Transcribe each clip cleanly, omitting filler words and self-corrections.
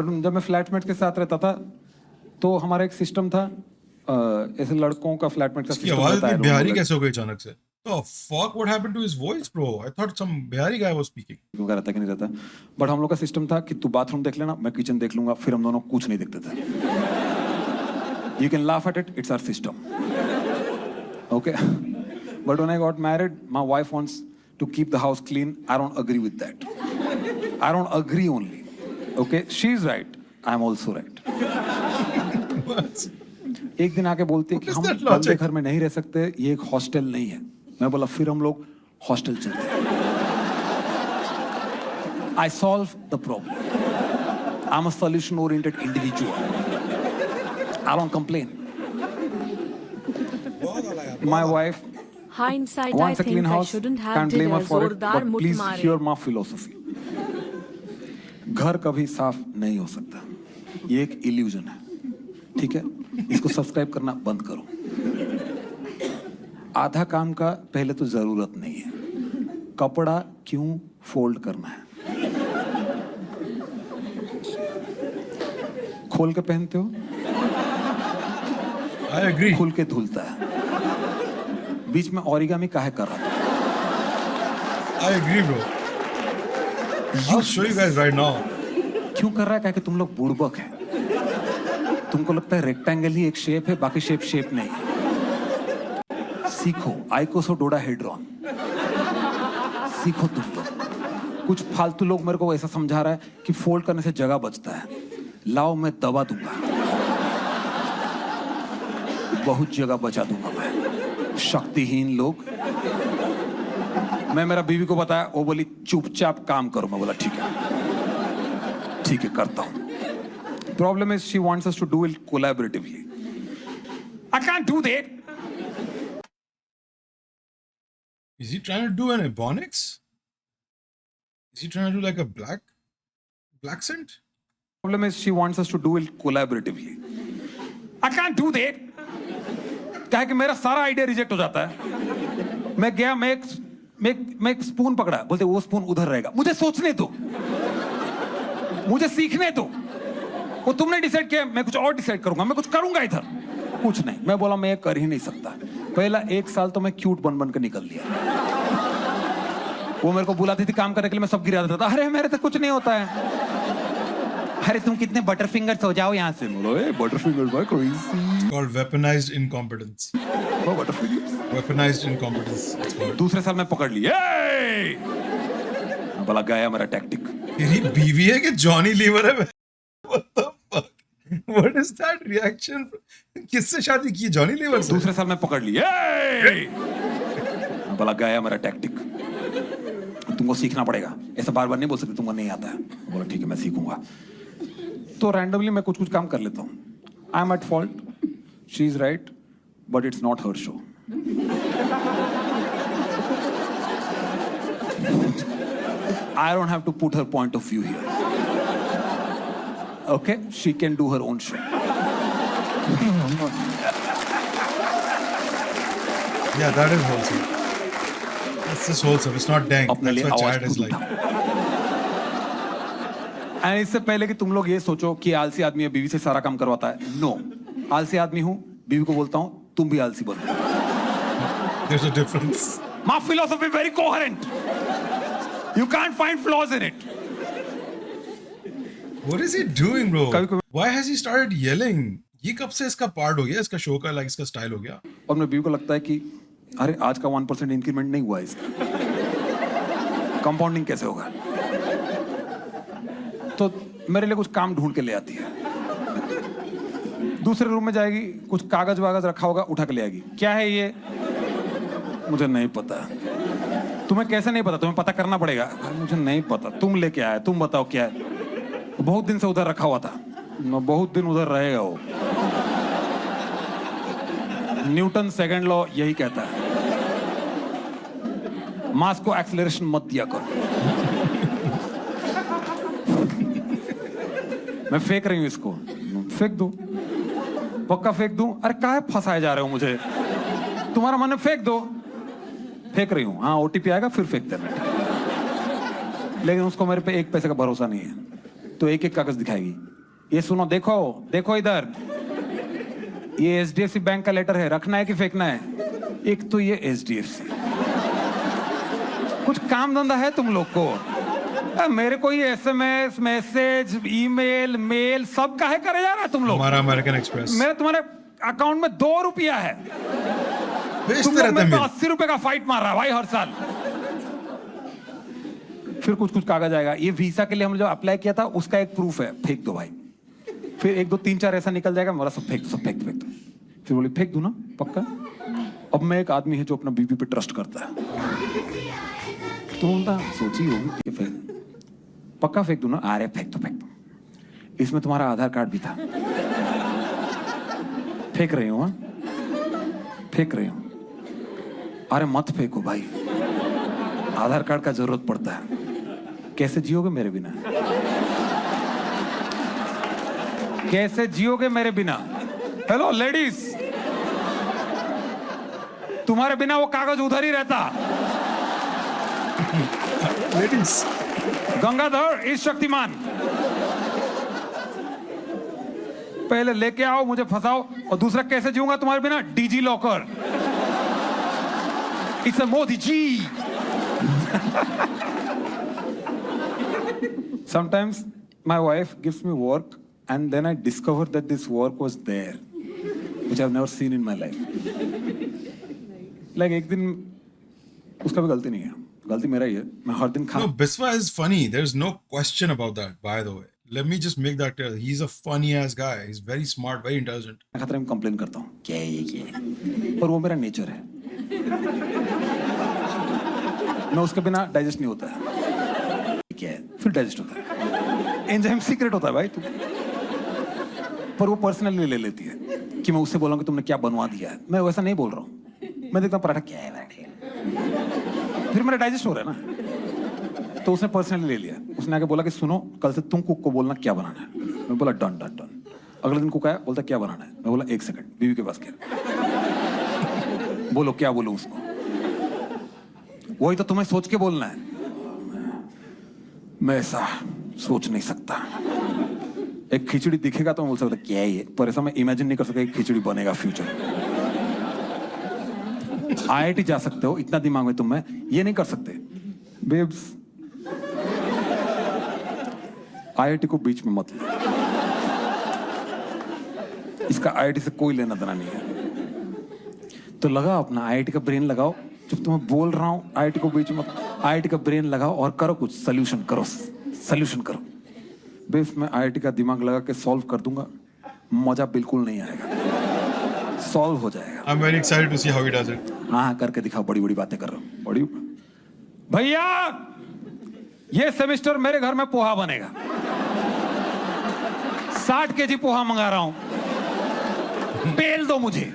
पर जब मैं फ्लैटमेट के साथ रहता था तो हमारा एक सिस्टम था, ऐसे लड़कों का फ्लैटमेट का इसकी सिस्टम आवाज रहता है। इतनी बिहारी कैसे हो गई अचानक से? तो fuck what happened to his voice bro? I thought some Bihari guy was speaking. क्यों का रहता कि नहीं रहता, बट हम लोग का सिस्टम था कि तू बाथरूम देख लेना, मैं किचन देख लूंगा, फिर हम दोनों कुछ नहीं देखते थे। You can laugh at it, it's our system, okay. But when I got married, my wife wants to keep the house clean. I don't agree with that, I don't agree only, okay. She is right, I am also right. एक दिन आके बोलती है कि हम बंदे घर में नहीं रह सकते, ये एक हॉस्टल नहीं है। मैं बोला फिर हम लोग हॉस्टल चलते हैं। I solve the problem. I'm a solution-oriented individual. I don't complain. My wife Hindsight, I wants a clean think I house. shouldn't have Can't did blame a her for it. जोरदार But मुठ please मारे। hear my philosophy. घर कभी साफ नहीं हो सकता, ये एक इल्यूजन है, ठीक है। इसको सब्सक्राइब करना बंद करो। आधा काम का पहले तो जरूरत नहीं है, कपड़ा क्यों फोल्ड करना है? खोल के पहनते हो, I agree. खुल के धुलता है। बीच में ओरिगामी काहे कर रहा था? I agree bro. I'll show you guys right now. क्यों कर रहा है? कि तुम लोग बुड़बक है, तुमको लगता है रेक्टेंगल ही एक शेप है, बाकी शेप नहीं है। सीखो आइकोसोडोडाहेड्रॉन, सीखो तुम लोग। कुछ फालतू लोग मेरे को ऐसा समझा रहा है कि फोल्ड करने से जगह बचता है। लाओ मैं दबा दूंगा, बहुत जगह बचा दूंगा मैं। शक्तिहीन लोग। मैं मेरा बीवी को बताया, वो बोली चुपचाप काम करो। मैं बोला ठीक है करता हूं। Problem is she wants us to do it collaboratively. I can't do that. Is he trying to do an Ebonics? Is he trying to do like a black scent? Problem is she wants us to do it collaboratively. I can't do that. क्या है कि मेरा सारा idea reject हो जाता है। मैं गया, मैं एक स्पून पकड़ा, बोलते वो स्पून उधर रहेगा। मुझे सोचने दो, मुझे सीखने दो। वो तुमने डिसाइड किया, मैं कुछ और डिसाइड करूंगा, मैं कुछ करूंगा इधर। कुछ नहीं, मैं बोला मैं कर ही नहीं सकता। पहला 1 साल तो मैं क्यूट बन के निकल लिया। वो मेरे को बुलाती थी काम करने के लिए, मैं सब गिरा देता था। अरे मेरे से कुछ नहीं होता है। अरे तुम कितने बटरफिंगर्स हो जाओ यहाँ से। बोलो बटरफिंगर्स भाई क्रेजी। Called weaponized incompetence. वो बटरफिंगर्स Weaponized incompetence. It's called. दूसरे साल मैं पकड़ ली। बोला गया मेरा टैक्टिक। तेरी बीवी है कि जॉनी लीवर है? What the fuck? What is that reaction? किससे शादी की? जॉनी लीवर से? दूसरे साल मैं पकड़ ली। बोला गया मेरा टैक्टिक, तुमको सीखना पड़ेगा। ऐसा बार नहीं बोल सकते तुमको नहीं आता है। बोला ठीक है मैं सीखूंगा। तो रैंडमली मैं कुछ काम कर लेता हूँ। I am at fault, she is right, but it's not her show. I don't have to put her point of view here. Okay? She can do her own show. Yeah, that is wholesome. That's just wholesome. It's not dank. अपने That's लिए what आवाज Chad is खुद like. उठाओ। इससे पहले कि तुम लोग ये सोचो कि आलसी आदमी है, बीवी से सारा काम करवाता है। नो, आलसी आदमी हूँ, बीवी को बोलता हूँ तुम भी आलसी बनो। There's a difference. My philosophy is very coherent. You can't find flaws in it. What is he doing, bro? कभी-कभी- Why has he started yelling? ये कब से इसका पार्ट हो गया? इसका शो का like इसका स्टाइल हो गया? और मेरे बीवी को लगता है कि अरे आज का 1% इंक्रीमेंट नहीं हुआ है इसका, कंपाउंडिंग कैसे होगा? तो मेरे लिए कुछ काम ढूंढ के ले आती है। दूसरे रूम में जाएगी, कुछ कागज वागज रखा होगा, उठा के ले आएगी। क्या है ये? मुझे नहीं पता। तुम्हें कैसे नहीं पता? तुम्हें पता करना पड़ेगा। मुझे नहीं पता, तुम लेके आए, तुम बताओ क्या है। बहुत दिन से उधर रखा हुआ था, बहुत दिन उधर रहेगा वो। न्यूटन सेकंड लॉ यही कहता है, मास को एक्सेलरेशन मत दिया करो। मैं फेंक रही हूं इसको, फेंक दो, पक्का फेंक दूं। अरे काहे फंसाए जा रहे हो मुझे? तुम्हारा मन है फेंक दो, फेंक रही हूं। हाँ ओटीपी आएगा फिर फेंक देना। लेकिन उसको मेरे पे 1 पैसे का भरोसा नहीं है, तो एक कागज दिखाएगी। ये सुनो, देखो देखो इधर, ये HDFC बैंक का लेटर है, रखना है कि फेंकना है? एक तो ये HDFC, कुछ काम धंधा है तुम लोग को? मेरे को ये SMS मैसेज ईमेल मेल सब काहे करे जा रहा है तुम लोग? हमारा अमेरिकन एक्सप्रेस मेरे तुम्हारे अकाउंट में 2 रुपया है, भेजते तुम लोग रहते मेरे को हैं 80 रुपए का फाइट मार रहा है भाई हर साल। फिर कुछ कुछ कागज आएगा, ये वीजा के लिए हम जो अप्लाई किया था उसका एक प्रूफ है, फेंक दो भाई। फिर 1 2 3 4 ऐसा निकल जाएगा, मेरा सब फेंक दो, सब फेंक दो, फेंक दो। फिर बोली फेंक दू ना पक्का? अब मैं एक आदमी है जो अपना बीवी पे ट्रस्ट करता है, तो बोलता सोची होगी कि फेंक पक्का फेंक दू ना? अरे फेंक दो, फेंक दो, इसमें तुम्हारा आधार कार्ड भी था। फेंक रही हूँ, फेंक रही हूँ। अरे मत फेंको भाई, आधार कार्ड का जरूरत पड़ता है। कैसे जियोगे मेरे बिना? कैसे जियोगे मेरे बिना? हेलो लेडीज, तुम्हारे बिना वो कागज उधर ही रहता। लेडीज गंगाधर इस शक्तिमान, पहले लेके आओ मुझे फंसाओ, और दूसरा कैसे जीऊंगा तुम्हारे बिना? DigiLocker, it's a Modi ji. Sometimes my wife gives me work and then I discover that this work was there, which I've never seen in my life. Like एक दिन उसका भी गलती नहीं है, गलती मेरा ही है। मैं हर दिन No, Biswa is funny. There's no question about that, by the way. Let me just make that clear. He's a funny ass guy. He's very smart, very intelligent. खतरे में कंप्लेन करता हूँ, क्या है ये क्या है, और वो मेरा नेचर है। मैं उसके बिना डाइजेस्ट नहीं होता है। क्या है? फिर डाइजेस्ट होता है, एंजाइम सीक्रेट होता है भाई तू। पर वो पर्सनली ले लेती है कि मैं उससे बोला कि तुमने क्या बनवा दिया है। मैं वैसा नहीं बोल रहा हूँ, मैं देखता हूँ पराठा क्या है पराठा, फिर मेरा डाइजेस्ट हो रहा है ना। तो उसने पर्सनली ले लिया, उसने आके बोला कि सुनो कल से तुम कुक को बोलना क्या बनाना है। मैं बोला डन डन डन। अगले दिन कुक आया, बोलता क्या बनाना है? मैं बोला 1 सेकंड, बीवी के पास गया, बोलो क्या बोलूं उसको? वही तो तुम्हें सोच के बोलना है। मैं ऐसा सोच नहीं सकता। एक खिचड़ी दिखेगा तो मैं बोल सकता क्या है ये, पर ऐसा मैं इमेजिन नहीं कर सकता कि खिचड़ी बनेगा फ्यूचर। IIT जा सकते हो, इतना दिमाग में तुम में, ये नहीं कर सकते बेब्स। IIT को बीच में मत लो, इसका IIT से कोई लेना देना नहीं है। तो लगाओ अपना IIT का ब्रेन लगाओ, जब तुम्हें बोल रहा हूं IIT को बीच में, IIT का ब्रेन लगाओ और करो कुछ, सोल्यूशन करो, सोल्यूशन करो। बेस मैं IIT का दिमाग लगा के सॉल्व कर दूंगा, मजा बिल्कुल नहीं आएगा, सॉल्व हो जाएगा। I'm very excited to see how he does it. हाँ करके दिखाओ, बड़ी बड़ी बातें कर रहा हूँ, बड़ी। भैया ये सेमेस्टर मेरे घर में पोहा बनेगा, 60 kg पोहा मंगा रहा हूं, बेल दो मुझे,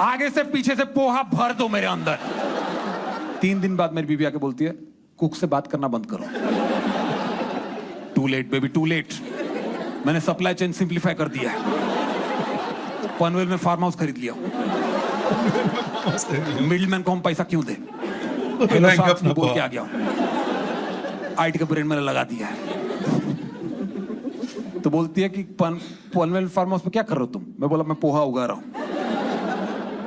आगे से पीछे से पोहा भर दो मेरे अंदर। 3 दिन बाद मेरी बीवी आके बोलती है कुक से बात करना बंद करो। Too late baby, too late. मैंने सप्लाई चेन सिंप्लीफाई कर दिया है, पनवेल में फार्म हाउस खरीद लिया, मिडिलमैन को हम पैसा क्यों दे? हेलो साहब बोल के आ गया, IIT का ब्रेन मैंने लगा दिया है। तो बोलती है कि पनवेल फार्म हाउस में क्या कर रहे हो तुम? मैं बोला मैं पोहा उगा रहा हूं।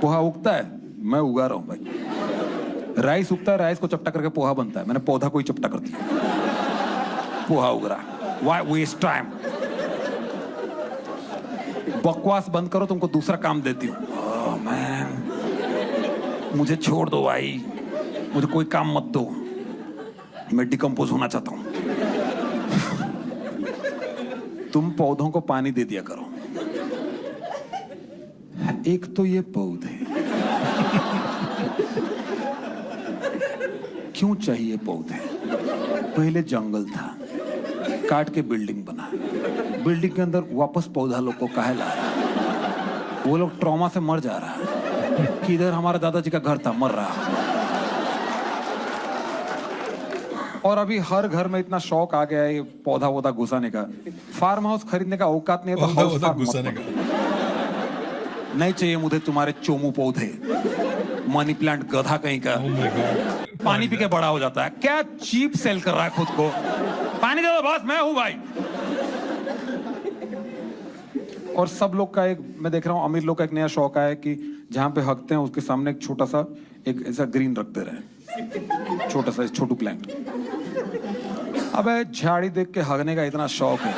पोहा उगता है, मैं उगा रहा हूं भाई। राइस उगता है, राइस को चपटा करके पोहा बनता है, मैंने पौधा को ही चपटा कर दिया, पोहा उग रहा। Why waste time? बकवास बंद करो, तुमको दूसरा काम देती हूँ। ओह मैन, मुझे छोड़ दो भाई, मुझे कोई काम मत दो, मैं डिकम्पोज होना चाहता हूँ। तुम पौधों को पानी दे दिया करो। एक तो ये पौधे क्यों चाहिए पौधे? पहले जंगल था, काट के बिल्डिंग बना, बिल्डिंग के अंदर वापस पौधा लोग को काहे ला रहा? वो लोग ट्रॉमा से मर जा रहा कि इधर हमारा दादाजी का घर था, मर रहा। और अभी हर घर में इतना शौक आ गया है ये पौधा वोधा घुसाने का। फार्म हाउस खरीदने का औकात नहीं है तो हाउस फार्म घुसाने का नहीं चाहिए मुझे तुम्हारे चोमू पौधे, मनी प्लांट गधा कहीं का। पानी पी के बड़ा हो जाता है, क्या चीप सेल कर रहा है खुद को। पानी दे दो बस, मैं हूं भाई। और सब लोग का एक, मैं देख रहा हूँ अमीर लोग का एक नया शौक आया है कि जहाँ पे हकते हैं उसके सामने एक छोटा सा एक ऐसा ग्रीन रख दे रहे हैं, छोटा सा छोटू प्लांट। अबे झाड़ी देख के हगने का इतना शौक है,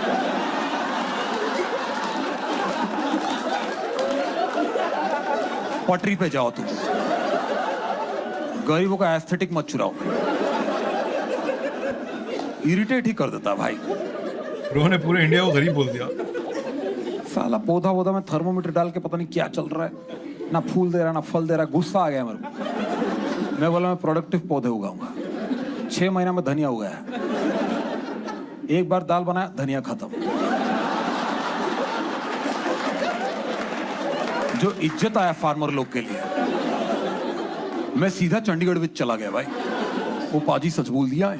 पटरी पे जाओ तुम, गरीबों का एस्थेटिक मत चुराओ, इरिटेट ही कर देता है भाई। ब्रो ने पूरे इंडिया को गरीब बोल दिया। साला पौधा वोधा में थर्मोमीटर डाल के पता नहीं क्या चल रहा है, ना फूल दे रहा ना फल दे रहा, गुस्सा आ गया मेरे को। मैं बोला मैं प्रोडक्टिव पौधे उगाऊंगा। 6 महीना में धनिया उगाया, एक बार दाल बनाया धनिया खत्म। जो इज्जत आया फार्मर लोग के लिए, मैं सीधा चंडीगढ़ में चला गया भाई। वो पाजी सच बोल दिया है,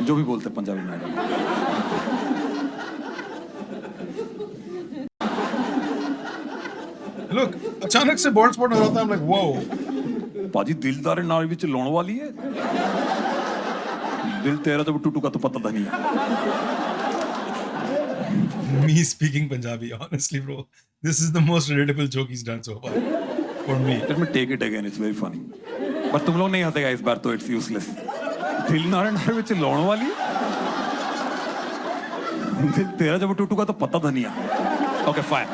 जो भी बोलते पंजाबी में। लुक अचानक से बॉल्ड स्पॉट हो जाता है, I'm like wow। पाजी दिलदार नाल विच लाने वाली है, दिल तेरा जब टूटू का तो पता था नहीं। Me speaking Punjabi, honestly, bro, this is the most relatable joke he's done so far for me. Let me take it again, it's very funny. पर तुम लोग नहीं हंसेगा इस बार तो, it's useless। दिल नारे नारे विच लाने वाली, दिल तेरा जब टूटू का तो पता था नहीं। Okay, fine।